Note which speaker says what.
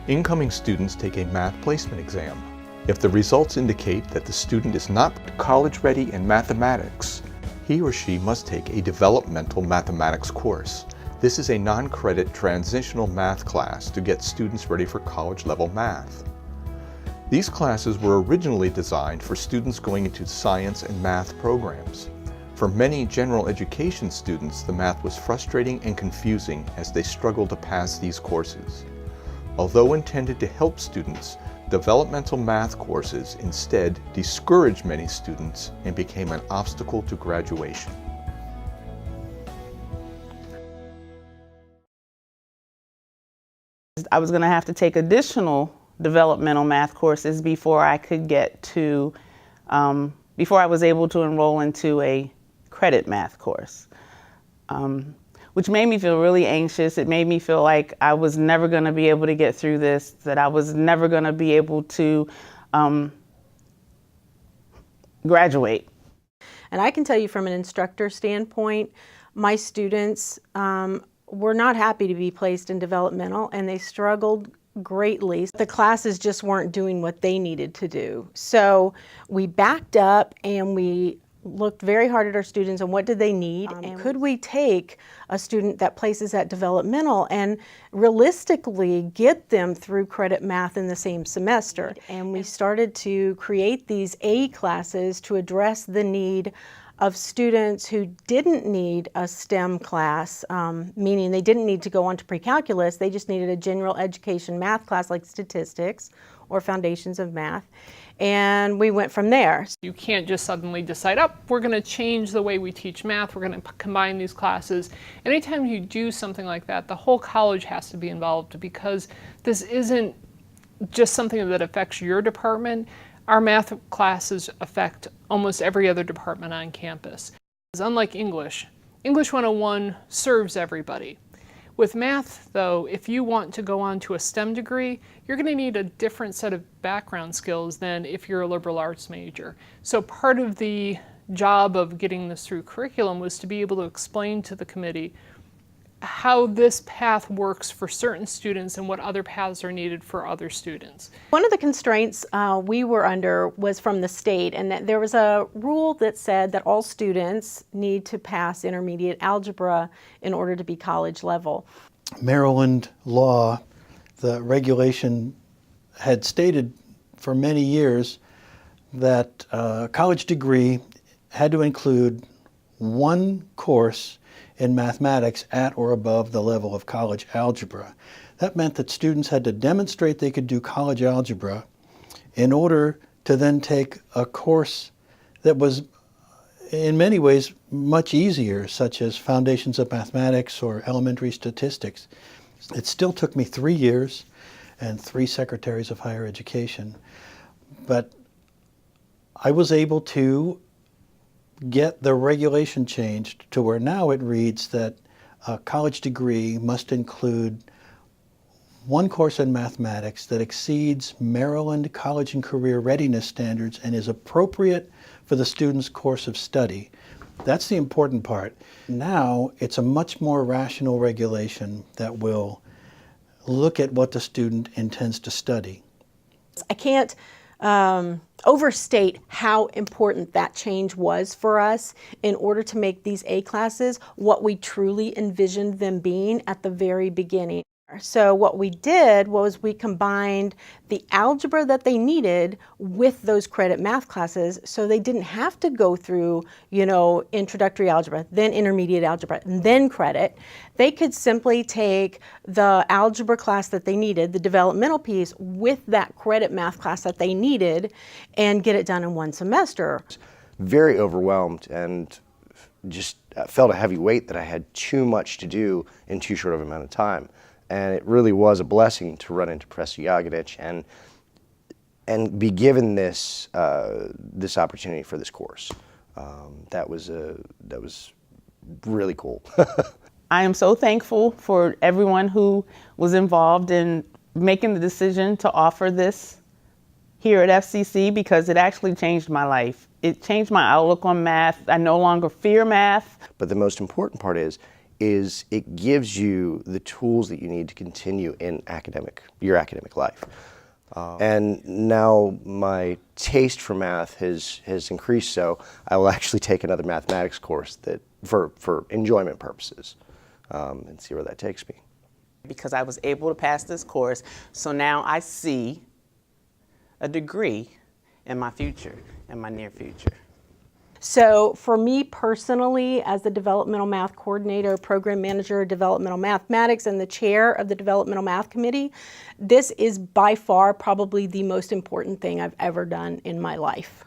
Speaker 1: Incoming students take a math placement exam. If the results indicate that the student is not college ready in mathematics, he or she must take a developmental mathematics course. This is a non-credit transitional math class to get students ready for college-level math. These classes were originally designed for students going into science and math programs. For many general education students, the math was frustrating and confusing as they struggled to pass these courses. Although intended to help students, developmental math courses instead discouraged many students and became an obstacle to graduation.
Speaker 2: I was going to have to take additional developmental math courses before I could get to, before I was able to enroll into a credit math course, which made me feel really anxious. It made me feel like I was never going to be able to get through this, that I was never going to be able to graduate.
Speaker 3: And I can tell you from an instructor standpoint, my students were not happy to be placed in developmental, and they struggled greatly. The classes just weren't doing what they needed to do. So we backed up and we looked very hard at our students and what did they need, and could we take a student that places at developmental and realistically get them through credit math in the same semester. And we started to create these A classes to address the need of students who didn't need a STEM class, meaning they didn't need to go on to pre-calculus, they just needed a general education math class like statistics or foundations of math. And we went from there.
Speaker 4: You can't just suddenly decide, oh, we're going to change the way we teach math, we're going to combine these classes. Anytime you do something like that, the whole college has to be involved, because this isn't just something that affects your department. Our math classes affect almost every other department on campus. Unlike English, English 101 serves everybody. With math, though, if you want to go on to a STEM degree, you're going to need a different set of background skills than if you're a liberal arts major. So part of the job of getting this through curriculum was to be able to explain to the committee how this path works for certain students and what other paths are needed for other students.
Speaker 3: One of the constraints we were under was from the state, and that there was a rule that said that all students need to pass intermediate algebra in order to be college level.
Speaker 5: Maryland law, the regulation had stated for many years that a college degree had to include one course in mathematics at or above the level of college algebra. That meant that students had to demonstrate they could do college algebra in order to then take a course that was in many ways much easier, such as Foundations of Mathematics or Elementary Statistics. It still took me 3 years and 3 secretaries of higher education, but I was able to get the regulation changed to where now it reads that a college degree must include one course in mathematics that exceeds Maryland college and career readiness standards and is appropriate for the student's course of study. That's the important part. Now it's a much more rational regulation that will look at what the student intends to study.
Speaker 3: I can't overstate how important that change was for us in order to make these A classes what we truly envisioned them being at the very beginning. So what we did was we combined the algebra that they needed with those credit math classes, so they didn't have to go through, introductory algebra, then intermediate algebra, and then credit. They could simply take the algebra class that they needed, the developmental piece, with that credit math class that they needed, and get it done in one semester.
Speaker 6: Very overwhelmed and just felt a heavy weight that I had too much to do in too short of an amount of time. And it really was a blessing to run into Professor Jagodich and be given this this opportunity for this course. That was really cool.
Speaker 2: I am so thankful for everyone who was involved in making the decision to offer this here at FCC, because it actually changed my life. It changed my outlook on math. I no longer fear math.
Speaker 6: But the most important part is is it gives you the tools that you need to continue in your academic life. And now my taste for math has increased, so I will actually take another mathematics course that for enjoyment purposes, and see where that takes me.
Speaker 2: Because I was able to pass this course, so now I see a degree in my future, in my near future.
Speaker 3: So for me personally, as the developmental math coordinator, program manager of developmental mathematics, and the chair of the developmental math committee, this is by far probably the most important thing I've ever done in my life.